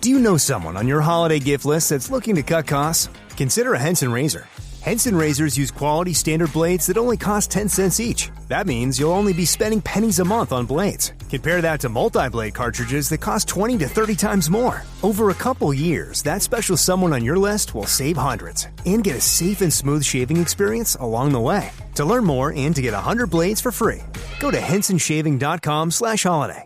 Do you know someone on your holiday gift list that's looking to cut costs? Consider a Henson razor. Henson razors use quality standard blades that only cost 10 cents each. That means you'll only be spending pennies a month on blades. Compare that to multi-blade cartridges that cost 20 to 30 times more. Over a couple years, that special someone on your list will save hundreds and get a safe and smooth shaving experience along the way. To learn more and to get 100 blades for free, go to hensonshaving.com/holiday.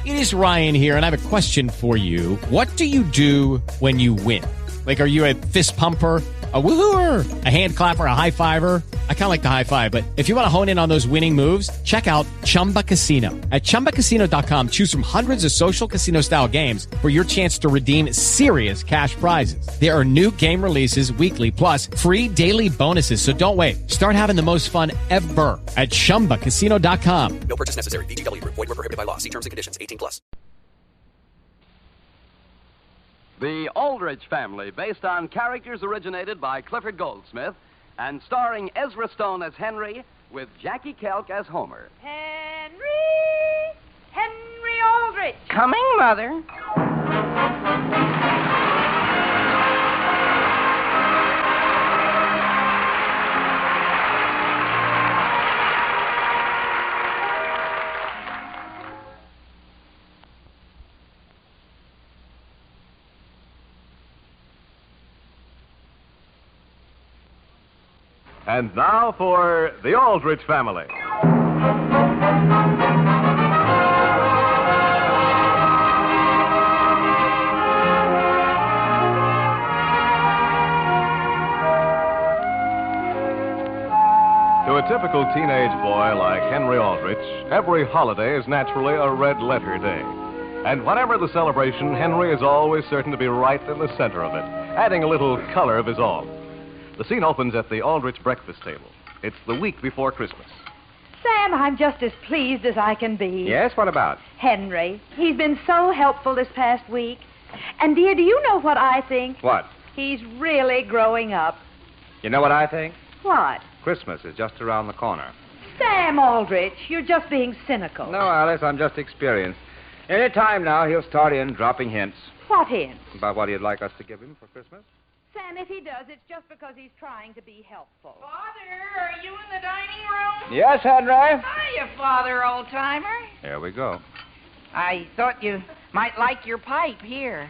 It is Ryan here, and I have a question for you. What do you do when you win? Like, are you a fist pumper, a woo-hooer, a hand clapper, a high fiver? I kind of like the high five, but if you want to hone in on those winning moves, check out Chumba Casino. At ChumbaCasino.com, choose from hundreds of social casino-style games for your chance to redeem serious cash prizes. There are new game releases weekly, plus free daily bonuses. So don't wait. Start having the most fun ever at ChumbaCasino.com. No purchase necessary. VGW. Void where prohibited by law. See terms and conditions. 18+. The Aldrich Family, based on characters originated by Clifford Goldsmith and starring Ezra Stone as Henry with Jackie Kelk as Homer. Henry Aldrich. Coming, Mother. And now for the Aldrich Family. To a typical teenage boy like Henry Aldrich, every holiday is naturally a red letter day. And whenever the celebration, Henry is always certain to be right in the center of it, adding a little color of his own. The scene opens at the Aldrich breakfast table. It's the week before Christmas. Sam, I'm just as pleased as I can be. Yes, what about? Henry. He's been so helpful this past week. And, dear, do you know what I think? What? He's really growing up. You know what I think? What? Christmas is just around the corner. Sam Aldrich, you're just being cynical. No, Alice, I'm just experienced. Any time now, he'll start in dropping hints. What hints? About what he'd like us to give him for Christmas. Sam, if he does, it's just because he's trying to be helpful. Father, are you in the dining room? Yes, Henry. Hiya, Father, old-timer. Here we go. I thought you might like your pipe here.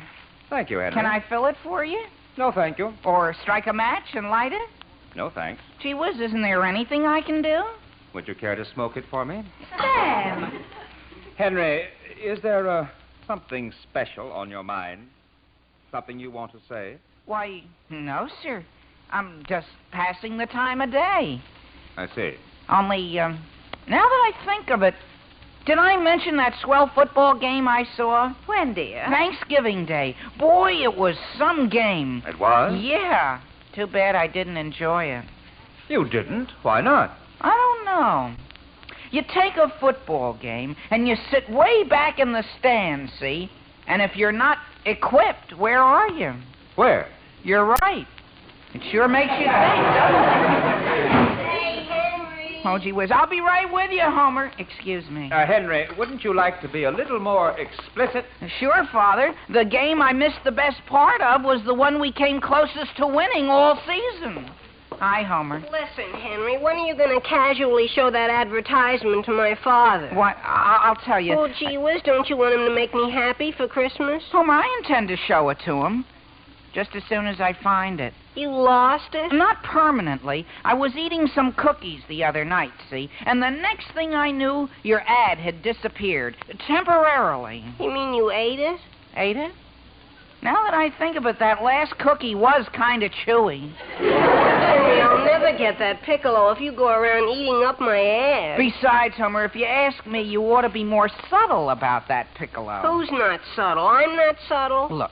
Thank you, Henry. Can I fill it for you? No, thank you. Or strike a match and light it? No, thanks. Gee whiz, isn't there anything I can do? Would you care to smoke it for me? Sam! Henry, is there something special on your mind? Something you want to say? Why, no, sir. I'm just passing the time of day. I see. Only, now that I think of it, did I mention that swell football game I saw? When, dear? Thanksgiving Day. Boy, it was some game. It was? Yeah. Too bad I didn't enjoy it. You didn't? Why not? I don't know. You take a football game and you sit way back in the stands, see? And if you're not equipped, where are you? Where? You're right. It sure makes you think, doesn't it? Hey, Henry. Oh, gee whiz. I'll be right with you, Homer. Excuse me. Henry, wouldn't you like to be a little more explicit? Sure, Father. The game I missed the best part of was the one we came closest to winning all season. Hi, Homer. Listen, Henry, when are you going to casually show that advertisement to my father? What? I'll tell you. Oh, gee whiz, don't you want him to make me happy for Christmas? Homer, I intend to show it to him. Just as soon as I find it. You lost it? Not permanently. I was eating some cookies the other night, see? And the next thing I knew, your ad had disappeared. Temporarily. You mean you ate it? Ate it? Now that I think of it, that last cookie was kind of chewy. Henry, I'll never get that piccolo if you go around eating up my ass. Besides, Homer, if you ask me, you ought to be more subtle about that piccolo. Who's not subtle? I'm not subtle. Look.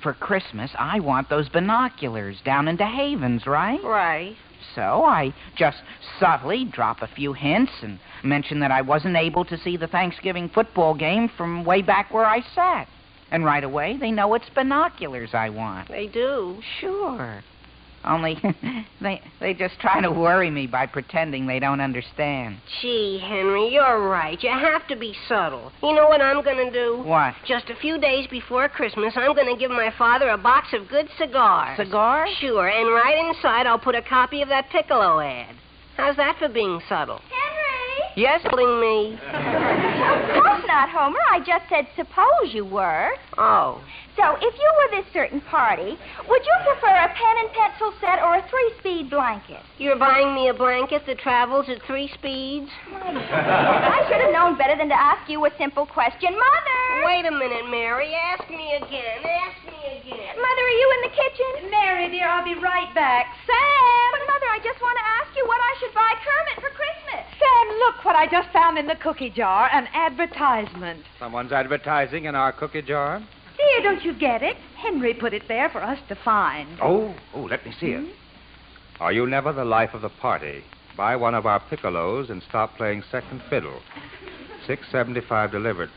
For Christmas, I want those binoculars down into Havens, right? Right. So I just subtly drop a few hints and mention that I wasn't able to see the Thanksgiving football game from way back where I sat. And right away, they know it's binoculars I want. They do? Sure. Only they just try to worry me by pretending they don't understand. Gee, Henry, you're right. You have to be subtle. You know what I'm going to do? What? Just a few days before Christmas, I'm going to give my father a box of good cigars. Cigars? Sure, and right inside I'll put a copy of that Piccolo ad. How's that for being subtle? Henry? Yes? Telling me. Of course not, Homer. I just said suppose you were. Oh. So, if you were this certain party, would you prefer a pen and pencil set or a 3-speed blanket? You're buying me a blanket that travels at 3 speeds? I should have known better than to ask you a simple question. Mother! Wait a minute, Mary. Ask me again. Mother, are you in the kitchen? Mary, dear, I'll be right back. Sam! But, Mother, I just want to ask you what I should buy Kermit for Christmas. Sam, look what I just found in the cookie jar, an advertisement. Someone's advertising in our cookie jar? Dear, don't you get it? Henry put it there for us to find. Oh, let me see it. Are you never the life of the party? Buy one of our piccolos and stop playing second fiddle. $6.75 delivered.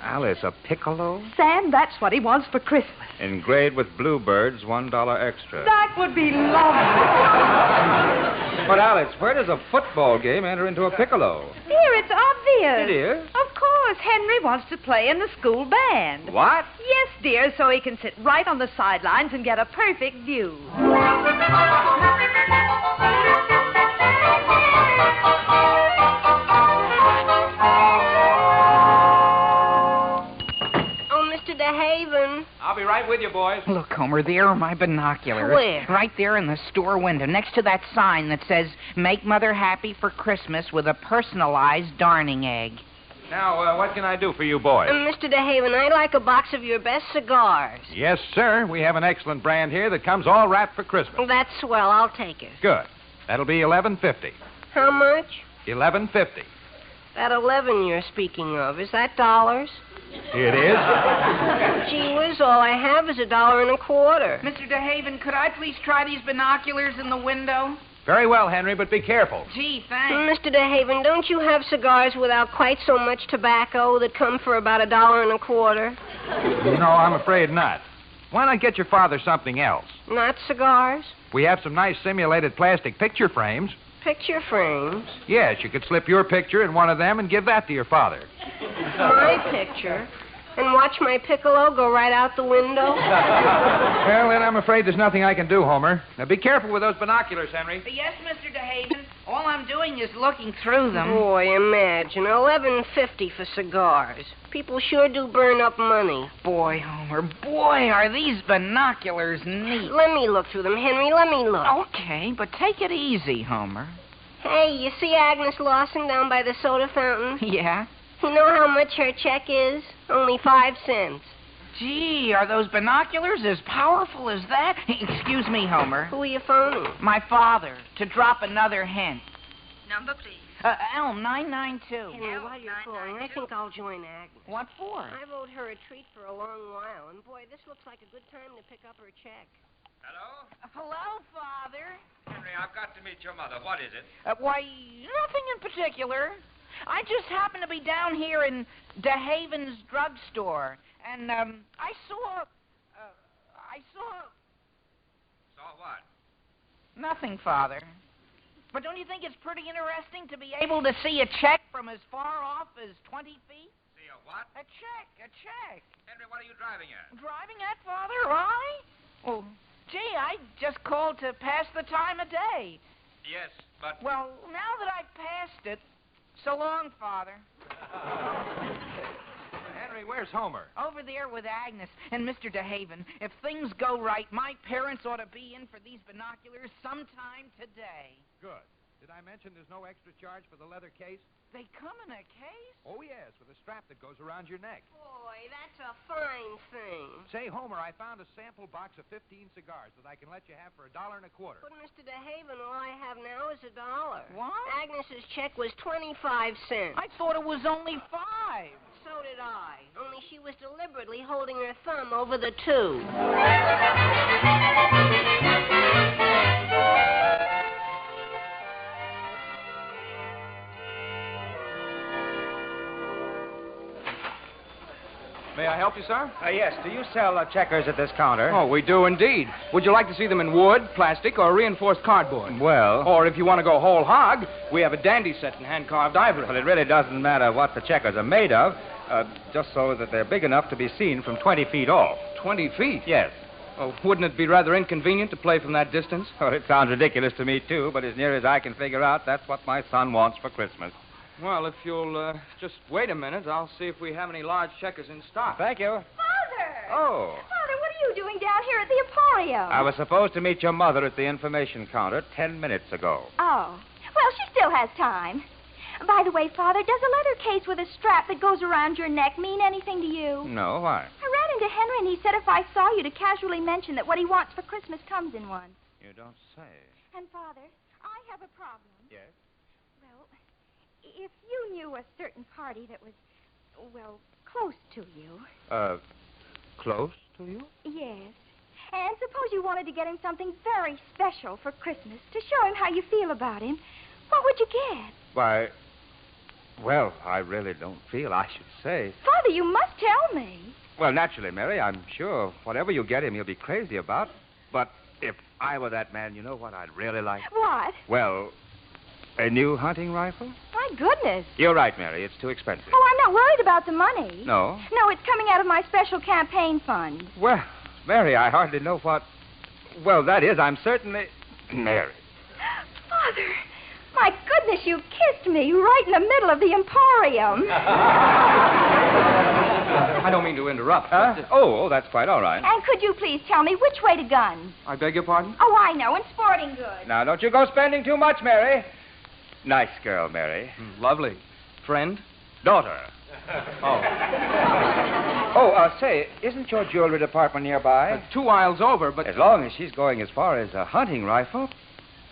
Alice, a piccolo? Sam, that's what he wants for Christmas. Engraved with bluebirds, $1 extra. That would be lovely. But, Alice, where does a football game enter into a piccolo? Dear, it's obvious. It is? Of course. Henry wants to play in the school band. What? Yes, dear, so he can sit right on the sidelines and get a perfect view. DeHaven. I'll be right with you, boys. Look, Homer, there are my binoculars. Where? Right there in the store window, next to that sign that says, Make Mother Happy for Christmas with a personalized darning egg. Now, what can I do for you boys? Mr. DeHaven, I'd like a box of your best cigars. Yes, sir. We have an excellent brand here that comes all wrapped for Christmas. Well, that's swell. I'll take it. Good. That'll be $11.50. How much? $11.50. That 11 you're speaking of, is that dollars? It is. Gee whiz, all I have is $1.25. Mr. DeHaven, could I please try these binoculars in the window? Very well, Henry, but be careful. Gee, thanks. Mr. DeHaven, don't you have cigars without quite so much tobacco that come for about $1.25? No, I'm afraid not. Why not get your father something else? Not cigars? We have some nice simulated plastic picture frames. Picture frames? Yes, you could slip your picture in one of them and give that to your father. My picture? And watch my piccolo go right out the window? Well, then I'm afraid there's nothing I can do, Homer. Now, be careful with those binoculars, Henry. Yes, Mr. DeHaven. All I'm doing is looking through them. Boy, imagine, $11.50 for cigars. People sure do burn up money. Boy, Homer, boy, are these binoculars neat. Let me look through them, Henry. Let me look. Okay, but take it easy, Homer. Hey, you see Agnes Lawson down by the soda fountain? Yeah? You know how much her check is? Only 5 cents. Gee, are those binoculars as powerful as that? Excuse me, Homer. Who are you phoning? My father, to drop another hint. Number, please. Elm 992. Henry, while you're calling, I think I'll join Agnes. What for? I've owed her a treat for a long while, and boy, this looks like a good time to pick up her check. Hello? Hello, Father. Henry, I've got to meet your mother. What is it? Why, nothing in particular. I just happened to be down here in DeHaven's drugstore, and I saw. Saw what? Nothing, Father. But don't you think it's pretty interesting to be able to see a check from as far off as 20 feet? See a what? A check. Henry, what are you driving at? Driving at, Father? I? Well, gee, I just called to pass the time of day. Yes, but... Well, now that I've passed it, so long, Father. Henry, where's Homer? Over there with Agnes and Mr. DeHaven. If things go right, my parents ought to be in for these binoculars sometime today. Good. Did I mention there's no extra charge for the leather case? They come in a case? Oh, yes, with a strap that goes around your neck. Boy, that's a fine thing. Say, Homer, I found a sample box of 15 cigars that I can let you have for $1.25. But, Mr. DeHaven, all I have now is $1. What? Agnes's check was 25 cents. I thought it was only 5. So did I. Only she was deliberately holding her thumb over the 2. May I help you, sir? Yes. Do you sell checkers at this counter? Oh, we do indeed. Would you like to see them in wood, plastic, or reinforced cardboard? Well... Or if you want to go whole hog, we have a dandy set in hand-carved ivory. Well, it really doesn't matter what the checkers are made of, just so that they're big enough to be seen from 20 feet off. 20 feet? Yes. Oh, wouldn't it be rather inconvenient to play from that distance? Oh, it sounds ridiculous to me, too, but as near as I can figure out, that's what my son wants for Christmas. Well, if you'll just wait a minute, I'll see if we have any large checkers in stock. Thank you. Father! Oh. Father, what are you doing down here at the Emporium? I was supposed to meet your mother at the information counter 10 minutes ago. Oh. Well, she still has time. By the way, Father, does a leather case with a strap that goes around your neck mean anything to you? No, why? I ran into Henry, and he said if I saw you to casually mention that what he wants for Christmas comes in one. You don't say. And, Father, I have a problem. Yes? Well, if you knew a certain party that was, well, close to you. Close to you? Yes. And suppose you wanted to get him something very special for Christmas to show him how you feel about him, what would you get? Why, well, I really don't feel I should say. Father, you must tell me. Well, naturally, Mary, I'm sure whatever you get him, he'll be crazy about. But if I were that man, you know what I'd really like? What? Well, a new hunting rifle? My goodness. You're right, Mary. It's too expensive. Oh, I'm not worried about the money. No? No, it's coming out of my special campaign fund. Well, Mary, I hardly know what... Well, that is, I'm certainly... Mary. Father, my goodness, you kissed me right in the middle of the Emporium. I don't mean to interrupt. Huh? Oh, that's quite all right. And could you please tell me which way to guns? I beg your pardon? Oh, I know, in sporting goods. Now, don't you go spending too much, Mary. Nice girl, Mary. Lovely. Friend? Daughter. Oh. Say, isn't your jewelry department nearby? 2 aisles over, but... As long as she's going as far as a hunting rifle,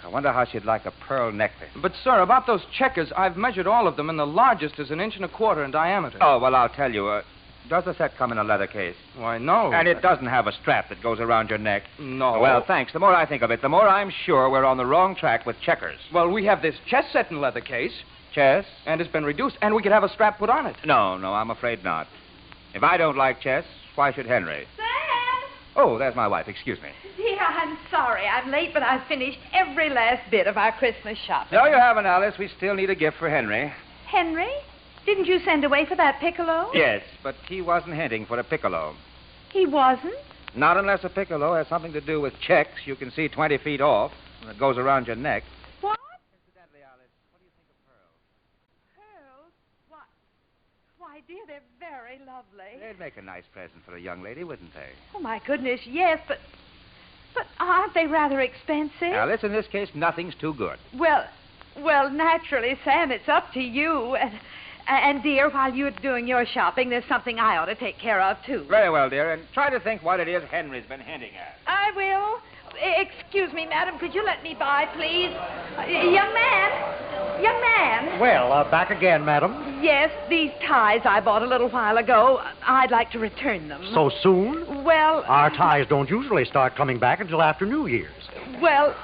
I wonder how she'd like a pearl necklace. But, sir, about those checkers, I've measured all of them, and the largest is 1.25 inches in diameter. Oh, well, I'll tell you. Does the set come in a leather case? Why, no. And it doesn't have a strap that goes around your neck? No. Well, thanks. The more I think of it, the more I'm sure we're on the wrong track with checkers. Well, we have this chess set in leather case. Chess? And it's been reduced, and we could have a strap put on it. No, I'm afraid not. If I don't like chess, why should Henry? Sam! Oh, there's my wife. Excuse me. Dear, I'm sorry I'm late, but I've finished every last bit of our Christmas shopping. No, you haven't, Alice. We still need a gift for Henry. Henry? Didn't you send away for that piccolo? Yes, but he wasn't hinting for a piccolo. He wasn't? Not unless a piccolo has something to do with checks you can see 20 feet off and it goes around your neck. What? Incidentally, Alice, what do you think of pearls? Pearls? Why, dear, they're very lovely. They'd make a nice present for a young lady, wouldn't they? Oh, my goodness, yes, but aren't they rather expensive? Alice, in this case, nothing's too good. Well, naturally, Sam, it's up to you. And, dear, while you're doing your shopping, there's something I ought to take care of, too. Very well, dear, and try to think what it is Henry's been hinting at. I will. Excuse me, madam, could you let me by, please? Young man. Well, back again, madam. Yes, these ties I bought a little while ago. I'd like to return them. So soon? Well... Our ties don't usually start coming back until after New Year's. Well,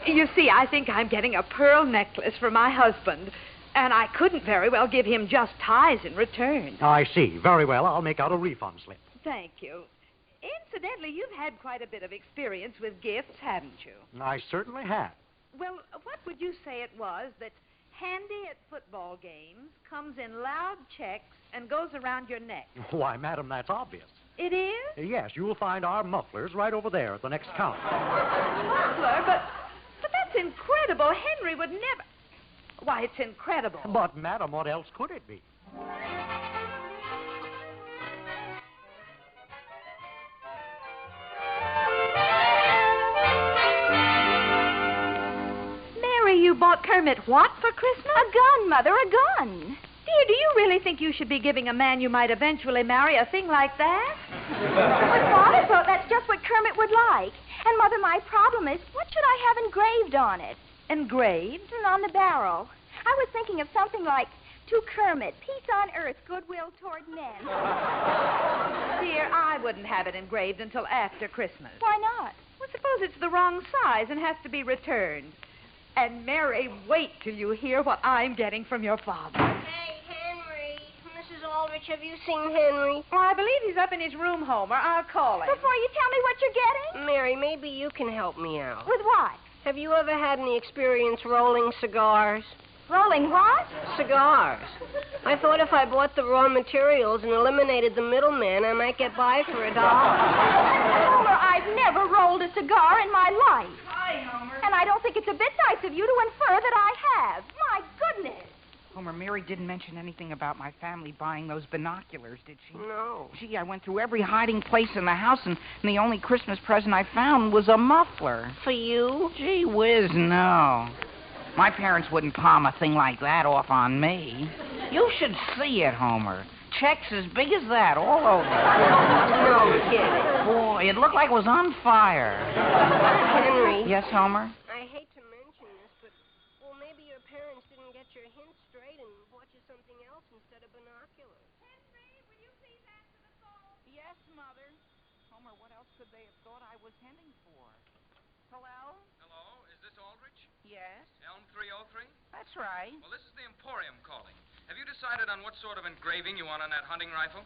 you see, I think I'm getting a pearl necklace for my husband. And I couldn't very well give him just ties in return. I see. Very well. I'll make out a refund slip. Thank you. Incidentally, you've had quite a bit of experience with gifts, haven't you? I certainly have. Well, what would you say it was that handy at football games, comes in loud checks, and goes around your neck? Why, madam, that's obvious. It is? Yes, you'll find our mufflers right over there at the next counter. Muffler? But that's incredible. Henry would never... Why, it's incredible. But, madam, what else could it be? Mary, you bought Kermit what for Christmas? A gun, Mother, a gun. Dear, do you really think you should be giving a man you might eventually marry a thing like that? But Father thought that's just what Kermit would like. And, Mother, my problem is, what should I have engraved on it? Engraved? And on the barrel. I was thinking of something like, to Kermit, peace on earth, goodwill toward men. Dear, I wouldn't have it engraved until after Christmas. Why not? Well, suppose it's the wrong size and has to be returned. And, Mary, wait till you hear what I'm getting from your father. Hey, Henry, Mrs. Aldrich Aldrich, have you seen Henry? Well, I believe he's up in his room, Homer. I'll call him. Before you tell me what you're getting? Mary, maybe you can help me out. With what? Have you ever had any experience rolling cigars? Rolling what? Cigars. I thought if I bought the raw materials and eliminated the middleman, I might get by for $1. Homer, I've never rolled a cigar in my life. Hi, Homer. And I don't think it's a bit nice of you to infer that I have. My goodness. Homer, Mary didn't mention anything about my family buying those binoculars, did she? No. Gee, I went through every hiding place in the house, and the only Christmas present I found was a muffler. For you? Gee whiz, no. My parents wouldn't palm a thing like that off on me. You should see it, Homer. Checks as big as that all over. No kidding. Boy, it looked like it was on fire. Henry. Yes, Homer? I hate to mention this, but, well, maybe your parents didn't get your hints straight and bought you something else instead of binoculars. Henry, will you please answer the phone? Yes, Mother. Homer, what else could they have thought I was heading for? Hello? Hello, is this Aldrich? Yes? Elm 303? That's right. Well, this is the Emporium calling. Have you decided on what sort of engraving you want on that hunting rifle?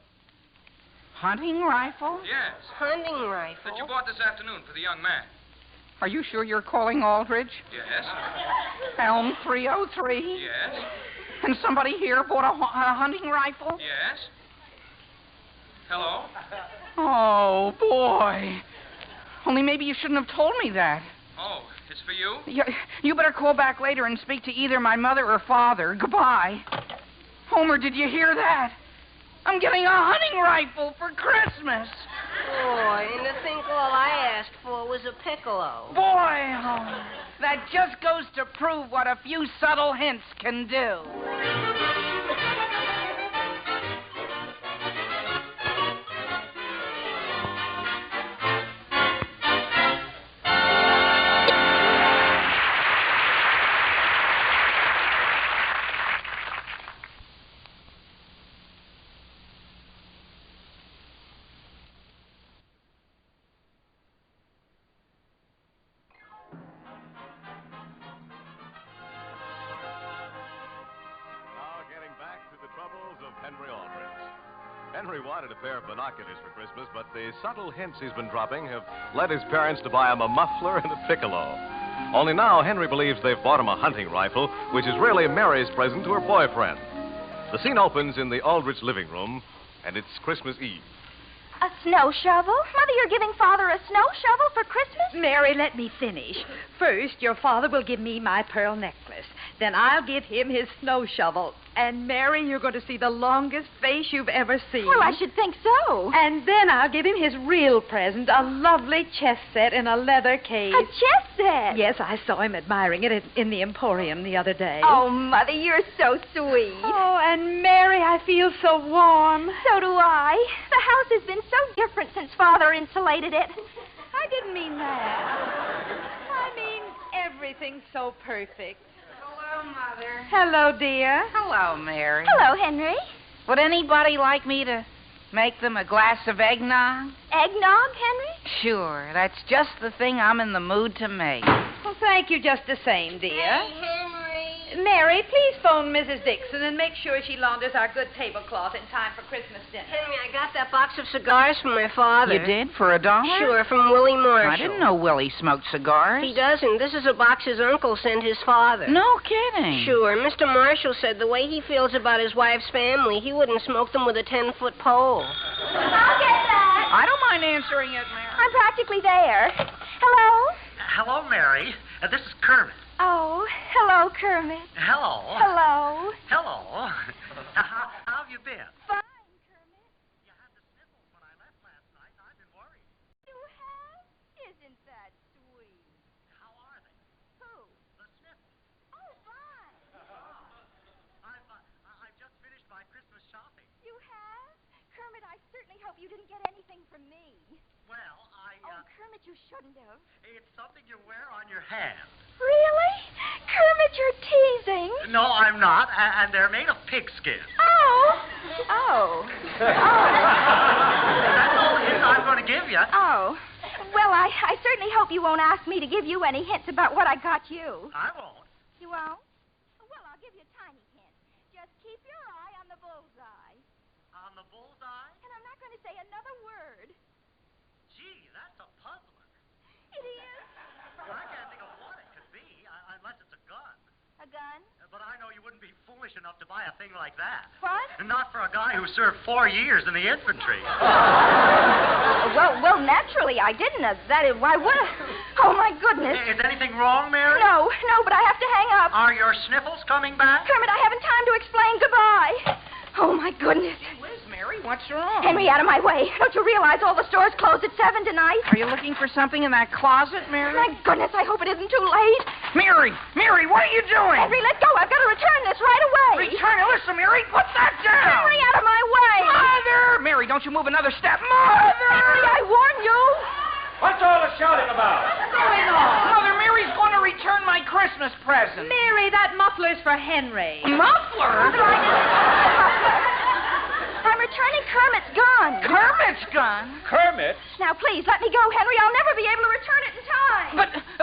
Hunting rifle? Yes. Hunting rifle? That you bought this afternoon for the young man. Are you sure you're calling Aldrich? Yes. Elm 303? Yes. And somebody here bought a hunting rifle? Yes. Hello? Oh, boy. Only maybe you shouldn't have told me that. Oh, it's for you? You better call back later and speak to either my mother or father. Goodbye. Homer, did you hear that? I'm getting a hunting rifle for Christmas. Boy, and to think all I asked for was a piccolo. Boy, Homer, that just goes to prove what a few subtle hints can do. Henry wanted a pair of binoculars for Christmas, but the subtle hints he's been dropping have led his parents to buy him a muffler and a piccolo. Only now, Henry believes they've bought him a hunting rifle, which is really Mary's present to her boyfriend. The scene opens in the Aldrich living room, and it's Christmas Eve. A snow shovel? Mother, you're giving Father a snow shovel for Christmas? Mary, let me finish. First, your father will give me my pearl necklace. Then I'll give him his snow shovel. And, Mary, you're going to see the longest face you've ever seen. Well, I should think so. And then I'll give him his real present, a lovely chess set in a leather case. A chess set? Yes, I saw him admiring it in the Emporium the other day. Oh, Mother, you're so sweet. Oh, and, Mary, I feel so warm. So do I. The house has been so different since Father insulated it. I didn't mean that. I mean everything's so perfect. Hello, Mother. Hello, dear. Hello, Mary. Hello, Henry. Would anybody like me to make them a glass of eggnog? Eggnog, Henry? Sure. That's just the thing I'm in the mood to make. Well, thank you just the same, dear. Hey, Henry. Mary, please phone Mrs. Dixon and make sure she launders our good tablecloth in time for Christmas dinner. Henry, I got that box of cigars from my father. You did? For $1? Sure, from Willie Marshall. I didn't know Willie smoked cigars. He doesn't. This is a box his uncle sent his father. No kidding. Sure. Mr. Marshall said the way he feels about his wife's family, he wouldn't smoke them with a 10-foot pole. I'll get that. I don't mind answering it, Mary. I'm practically there. Hello? Hello, Mary. This is Kermit. Oh, hello, Kermit. Hello. Hello. Hello. How have you been? Fine, Kermit. You had the sniffles when I left last night, and I've been worried. You have? Isn't that sweet? How are they? Who? The sniffles. Oh, fine. I've just finished my Christmas shopping. You have? Kermit, I certainly hope you didn't get anything from me. Well, Oh, Kermit, you shouldn't have. It's something you wear on your hand. Really? Kermit, you're teasing. No, I'm not, and they're made of pigskin. Oh. Oh. That's all the hint I'm going to give you. Oh. Well, I certainly hope you won't ask me to give you any hints about what I got you. I won't. You won't? Well, I'll give you a tiny hint. Just keep your eye on the bullseye. On foolish enough to buy a thing like that. What? And not for a guy who served 4 years in the infantry. Well, naturally, I didn't. Why would I? Oh, my goodness. Is anything wrong, Mary? No, but I have to hang up. Are your sniffles coming back? Kermit, I haven't time to explain. Goodbye. Oh, my goodness. Where's Mary? What's wrong? Henry, out of my way. Don't you realize all the stores close at 7 tonight? Are you looking for something in that closet, Mary? My goodness, I hope it isn't too late. Mary, what are you doing? Henry, let go. I've got to return this right away. Return it. Listen, Mary, put that down. Henry, out of my way. Mother! Mary, don't you move another step. Mother! Henry, I warn you. What's all the shouting about? What's going on? Mother, Mary's going to return my Christmas present. Mary, that muffler's for Henry. Muffler? I'm returning Kermit's gun. Kermit's gun? Kermit? Now, please, let me go, Henry. I'll never be able to return it in time.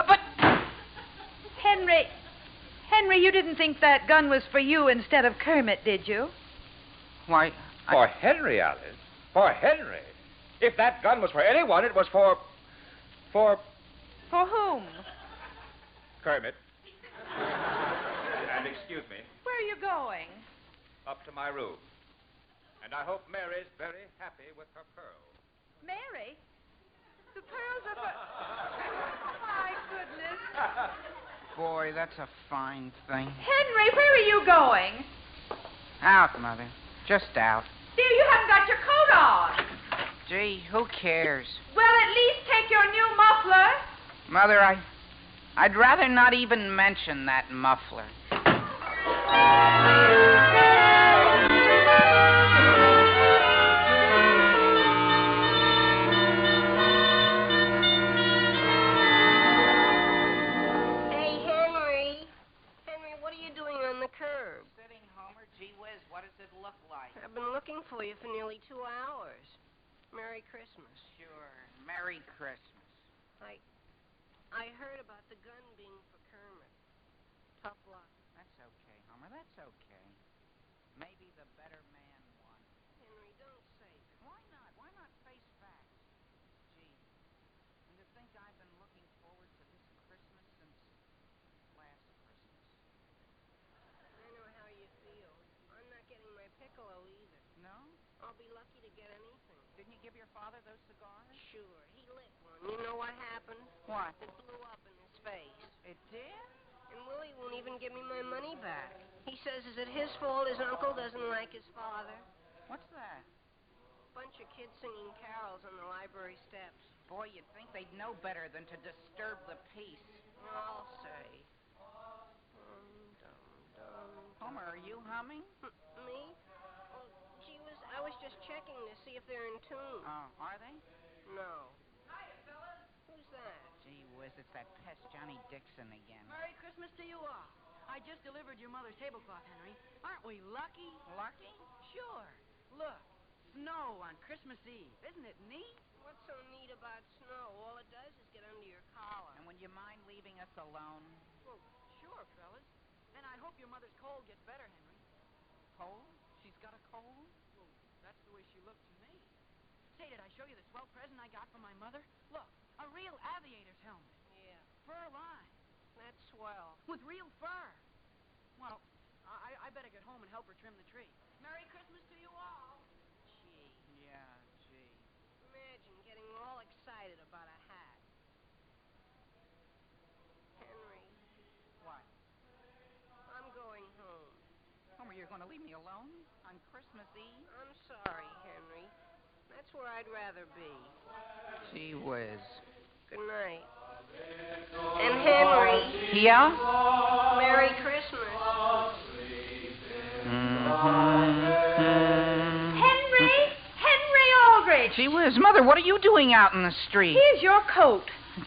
But... Henry, you didn't think that gun was for you instead of Kermit, did you? Why, For Henry, Alice. For Henry. If that gun was for anyone, it was for For whom? Kermit. And excuse me, Where are you going? up to my room. And I hope Mary's very happy with her pearls. Mary? The pearls are for... My goodness. boy, that's a fine thing. Henry, where are you going? Out, Mother. Just out. Dear, you haven't got your coat on. Gee, who cares? Well, at least take your new muffler. Mother, I'd rather not even mention that muffler. Hey, Henry. Henry, what are you doing on the curb? Sitting, Homer. Gee whiz, what does it look like? I've been looking for you for nearly 2 hours. Merry Christmas. Sure. Merry Christmas. I heard about the gun being for Kermit. Tough luck. That's okay, Homer. That's okay. Maybe the better man won. Henry, don't say that. Why not? Why not face facts? Gee, and to think I've been looking forward to this Christmas since last Christmas. I know how you feel. I'm not getting my piccolo either. No? I'll be lucky to get anything. Didn't you give your father those cigars? Sure, he lit one. You know what happened? What? It blew up in his face. It did? And Willie won't even give me my money back. He says, is it his fault his uncle doesn't like his father? What's that? Bunch of kids singing carols on the library steps. Boy, you'd think they'd know better than to disturb the peace. I'll say. Homer, are you humming? Me? Oh, gee whiz, I was just checking to see if they're in tune. Oh, are they? No. Hiya, fellas. Who's that? Gee whiz, it's that pest Johnny Dixon again. Merry Christmas to you all. I just delivered your mother's tablecloth, Henry. Aren't we lucky? Lucky? Sure. Look, snow on Christmas Eve. Isn't it neat? What's so neat about snow? All it does is get under your collar. And would you mind leaving us alone? Well, sure, fellas. And I hope your mother's cold gets better, Henry. Cold? She's got a cold? Well, that's the way she looked to me. Say, did I show you the swell present I got from my mother? Look, a real aviator's helmet. Yeah. Fur lined. That's swell. With real fur. Well, I better get home and help her trim the tree. Merry Christmas to you all. Gee. Yeah, gee. Imagine getting all excited about a hat. Henry. What? I'm going home. Homer, you're going to leave me alone on Christmas Eve? I'm sorry, Henry. That's where I'd rather be. Gee whiz. Good night. And Henry. Yeah? Merry Christmas. Henry Aldrich. Gee whiz, Mother, what are you doing out in the street? Here's your coat.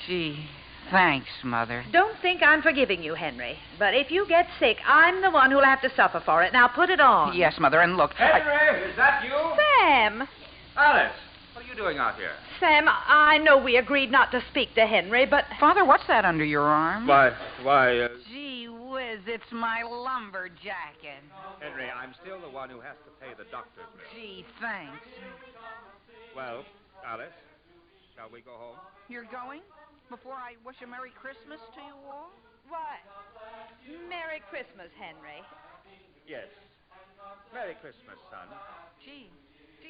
Gee, thanks, Mother. Don't think I'm forgiving you, Henry. But if you get sick, I'm the one who'll have to suffer for it. Now put it on. Yes, Mother, and look. Henry, is that you? Sam. Alice, what are you doing out here? Sam, I know we agreed not to speak to Henry, but... Father, what's that under your arm? Why, Gee whiz, it's my lumber jacket. Henry, I'm still the one who has to pay the doctor's bill. Gee, thanks. Well, Alice, shall we go home? You're going? Before I wish a Merry Christmas to you all? Why, Merry Christmas, Henry. Yes. Merry Christmas, son. Gee,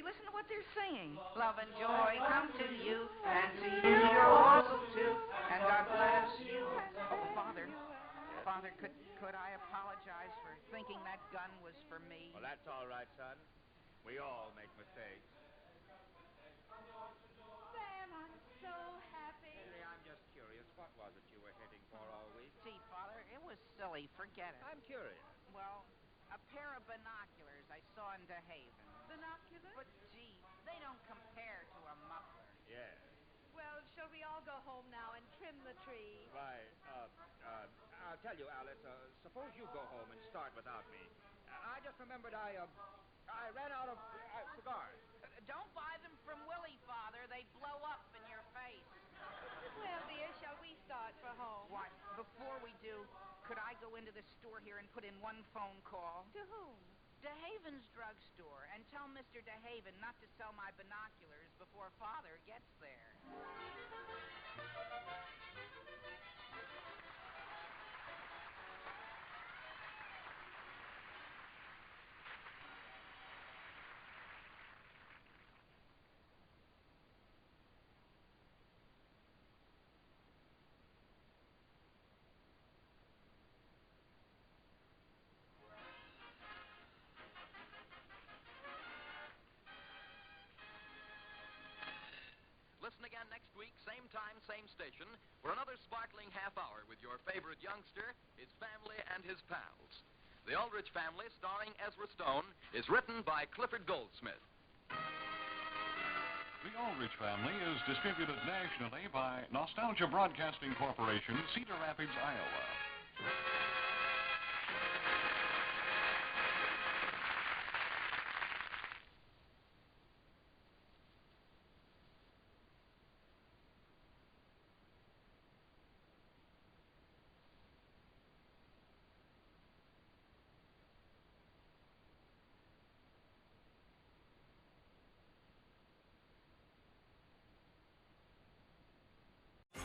listen to what they're saying. Love and joy come to you, and to you your also too, and God bless you. Oh, Father, could I apologize for thinking that gun was for me? Well, that's all right, son. We all make mistakes. Sam, I'm so happy. Henry, I'm just curious. What was it you were heading for all week? Gee, Father, it was silly. Forget it. I'm curious. Well, a pair of binoculars I saw in DeHaven. Binoculars? But, gee, they don't compare to a muffler. Yeah. Well, shall we all go home now and trim the tree? Right. I'll tell you, Alice, suppose you go home and start without me. I just remembered I ran out of cigars. Don't buy them from Willie, Father. They blow up in your face. Well, dear, shall we start for home? Why, before we do, could I go into the store here and put in one phone call? To whom? DeHaven's drugstore, and tell Mr. DeHaven not to sell my binoculars before Father gets there. Listen again next week, same time, same station, for another sparkling half hour with your favorite youngster, his family, and his pals. The Aldrich Family, starring Ezra Stone, is written by Clifford Goldsmith. The Aldrich Family is distributed nationally by Nostalgia Broadcasting Corporation, Cedar Rapids, Iowa.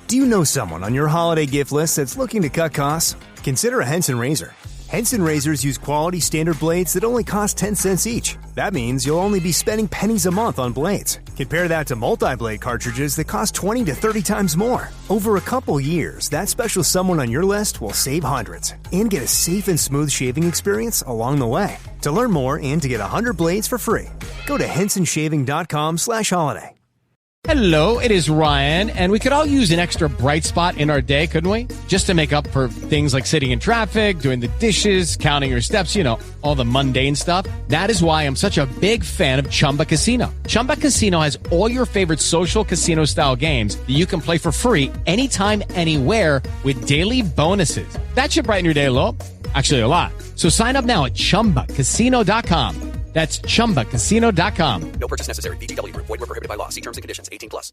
Do you know someone on your holiday gift list that's looking to cut costs? Consider a Henson razor. Henson razors use quality standard blades that only cost 10 cents each. That means you'll only be spending pennies a month on blades. Compare that to multi-blade cartridges that cost 20 to 30 times more. Over a couple years, that special someone on your list will save hundreds and get a safe and smooth shaving experience along the way. To learn more and to get 100 blades for free, go to hensonshaving.com/holiday. Hello, it is Ryan, and we could all use an extra bright spot in our day, couldn't we? Just to make up for things like sitting in traffic, doing the dishes, counting your steps, you know, all the mundane stuff. That is why I'm such a big fan of Chumba Casino. Chumba Casino has all your favorite social casino-style games that you can play for free anytime, anywhere with daily bonuses. That should brighten your day a little. Actually, a lot. So sign up now at ChumbaCasino.com. That's ChumbaCasino.com. No purchase necessary. VGW. Void where prohibited by law. See terms and conditions. 18+.